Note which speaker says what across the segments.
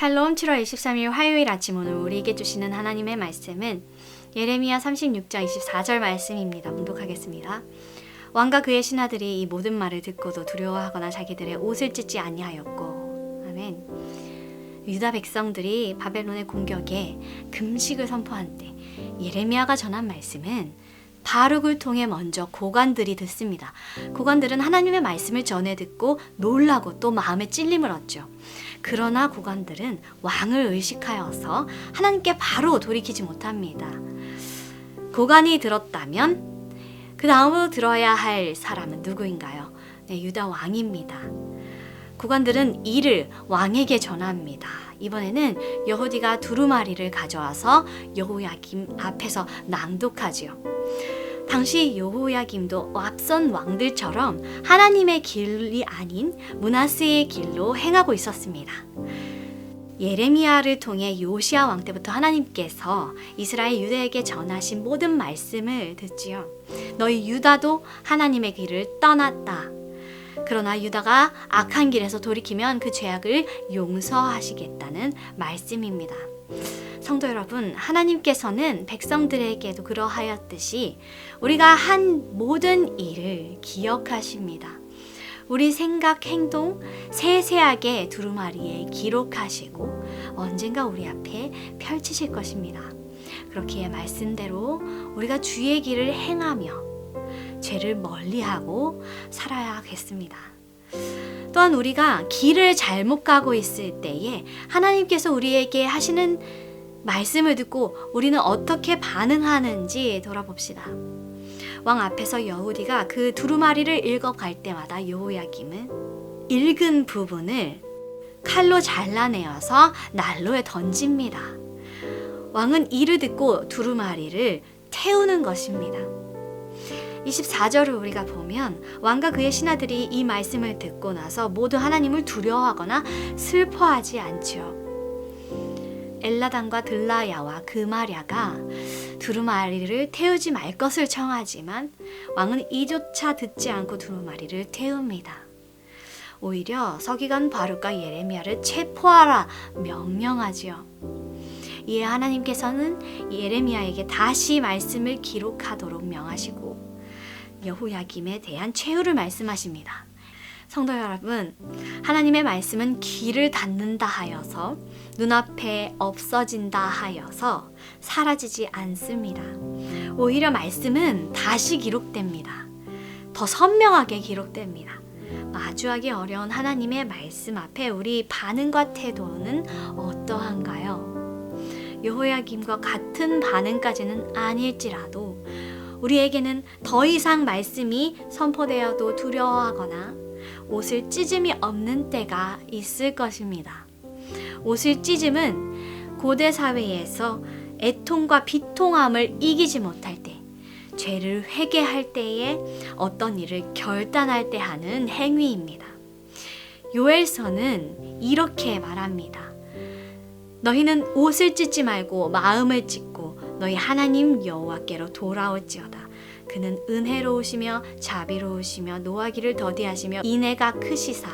Speaker 1: 샬롬 7월 23일 화요일 아침 오늘 우리에게 주시는 하나님의 말씀은 예레미야 36장 24절 말씀입니다. 봉독하겠습니다. 왕과 그의 신하들이 이 모든 말을 듣고도 두려워하거나 자기들의 옷을 찢지 아니하였고 아멘. 유다 백성들이 바벨론의 공격에 금식을 선포한 때 예레미야가 전한 말씀은 바룩을 통해 먼저 고관들이 듣습니다. 고관들은 하나님의 말씀을 전해 듣고 놀라고 또 마음에 찔림을 얻죠. 그러나 고관들은 왕을 의식하여서 하나님께 바로 돌이키지 못합니다. 고관이 들었다면 그 다음으로 들어야 할 사람은 누구인가요? 네, 유다 왕입니다. 고관들은 이를 왕에게 전합니다. 이번에는 여호디가 두루마리를 가져와서 여호야김 앞에서 낭독하지요. 당시 여호야김도 앞선 왕들처럼 하나님의 길이 아닌 므낫세의 길로 행하고 있었습니다. 예레미야를 통해 요시야 왕 때부터 하나님께서 이스라엘 유다에게 전하신 모든 말씀을 듣지요. 너희 유다도 하나님의 길을 떠났다. 그러나 유다가 악한 길에서 돌이키면 그 죄악을 용서하시겠다는 말씀입니다. 성도 여러분, 하나님께서는 백성들에게도 그러하였듯이 우리가 한 모든 일을 기억하십니다. 우리 생각, 행동 세세하게 두루마리에 기록하시고 언젠가 우리 앞에 펼치실 것입니다. 그렇기에 말씀대로 우리가 주의 길을 행하며 죄를 멀리하고 살아야겠습니다. 또한 우리가 길을 잘못 가고 있을 때에 하나님께서 우리에게 하시는 말씀을 듣고 우리는 어떻게 반응하는지 돌아봅시다. 왕 앞에서 여호디가 그 두루마리를 읽어갈 때마다 여호야김은 읽은 부분을 칼로 잘라내어서 난로에 던집니다. 왕은 이를 듣고 두루마리를 태우는 것입니다. 24절을 우리가 보면 왕과 그의 신하들이 이 말씀을 듣고 나서 모두 하나님을 두려워하거나 슬퍼하지 않죠. 엘라단과 들라야와 그마랴가 두루마리를 태우지 말 것을 청하지만 왕은 이조차 듣지 않고 두루마리를 태웁니다. 오히려 서기관 바룩과 예레미야를 체포하라 명령하지요. 이에 하나님께서는 예레미야에게 다시 말씀을 기록하도록 명하시고 여호야김에 대한 최후를 말씀하십니다. 성도 여러분, 하나님의 말씀은 길을 닫는다 하여서 눈앞에 없어진다 하여서 사라지지 않습니다. 오히려 말씀은 다시 기록됩니다. 더 선명하게 기록됩니다. 마주하기 어려운 하나님의 말씀 앞에 우리 반응과 태도는 어떠한가요? 여호야김과 같은 반응까지는 아닐지라도 우리에게는 더 이상 말씀이 선포되어도 두려워하거나 옷을 찢음이 없는 때가 있을 것입니다. 옷을 찢음은 고대 사회에서 애통과 비통함을 이기지 못할 때, 죄를 회개할 때에 어떤 일을 결단할 때 하는 행위입니다. 요엘서는 이렇게 말합니다. 너희는 옷을 찢지 말고 마음을 찢고 너희 하나님 여호와께로 돌아올지어다. 그는 은혜로우시며 자비로우시며 노하기를 더디하시며 인애가 크시사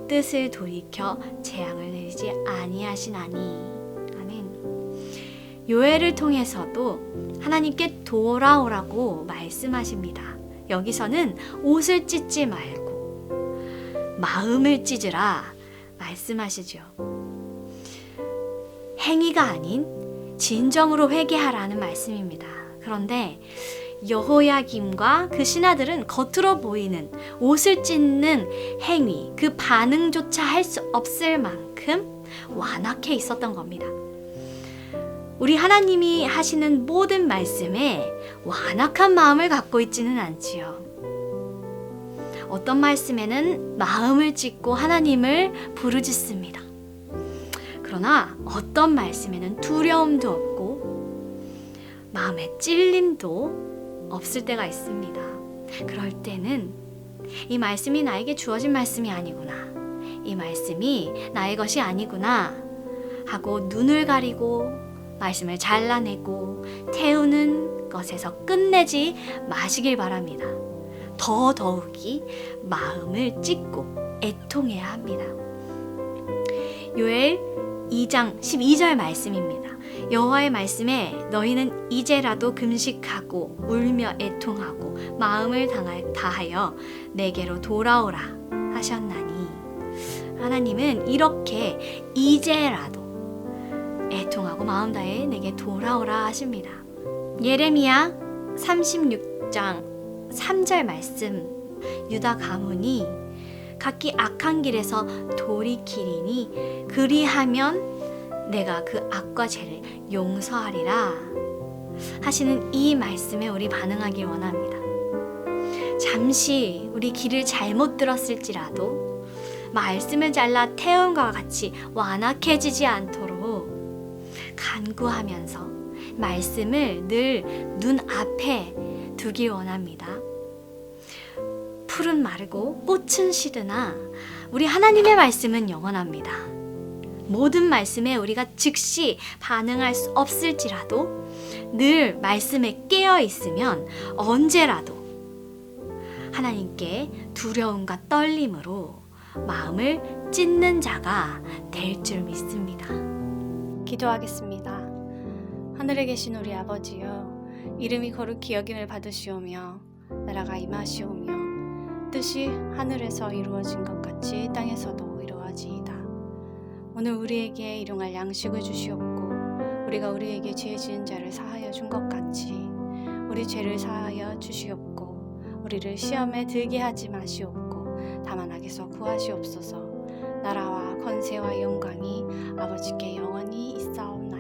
Speaker 1: 뜻을 돌이켜 재앙을 내리지 아니하시나니. 아멘. 요엘을 통해서도 하나님께 돌아오라고 말씀하십니다. 여기서는 옷을 찢지 말고 마음을 찢으라 말씀하시죠. 행위가 아닌 진정으로 회개하라는 말씀입니다. 그런데 여호야김과 그 신하들은 겉으로 보이는 옷을 찢는 행위, 그 반응조차 할 수 없을 만큼 완악해 있었던 겁니다. 우리 하나님이 하시는 모든 말씀에 완악한 마음을 갖고 있지는 않지요. 어떤 말씀에는 마음을 찢고 하나님을 부르짖습니다. 그러나 어떤 말씀에는 두려움도 없고 마음의 찔림도 없을 때가 있습니다. 그럴 때는 이 말씀이 나에게 주어진 말씀이 아니구나, 이 말씀이 나의 것이 아니구나 하고 눈을 가리고 말씀을 잘라내고 태우는 것에서 끝내지 마시길 바랍니다. 더더욱이 마음을 찢고 애통해야 합니다. 요엘 2장 12절 말씀입니다. 여호와의 말씀에 너희는 이제라도 금식하고 울며 애통하고 마음을 다하여 내게로 돌아오라 하셨나니, 하나님은 이렇게 이제라도 애통하고 마음 다해 내게 돌아오라 하십니다. 예레미야 36장 3절 말씀, 유다 가문이 각기 악한 길에서 돌이키리니 그리하면 내가 그 악과 죄를 용서하리라 하시는 이 말씀에 우리 반응하길 원합니다. 잠시 우리 길을 잘못 들었을지라도 말씀을 잘라 태움과 같이 완악해지지 않도록 간구하면서 말씀을 늘 눈앞에 두길 원합니다. 풀은 마르고 꽃은 시드나 우리 하나님의 말씀은 영원합니다. 모든 말씀에 우리가 즉시 반응할 수 없을지라도 늘 말씀에 깨어 있으면 언제라도 하나님께 두려움과 떨림으로 마음을 찢는 자가 될 줄 믿습니다. 기도하겠습니다. 하늘에 계신 우리 아버지여, 이름이 거룩히 여김을 받으시오며 나라가 임하시오며 뜻이 하늘에서 이루어진 것 같이 땅에서도 이루어지이다. 오늘 우리에게 일용할 양식을 주시옵고 우리가 우리에게 죄 지은 자를 사하여 준 것 같이 우리 죄를 사하여 주시옵고 우리를 시험에 들게 하지 마시옵고 다만 악에서 구하시옵소서. 나라와 권세와 영광이 아버지께 영원히 있사옵나이다.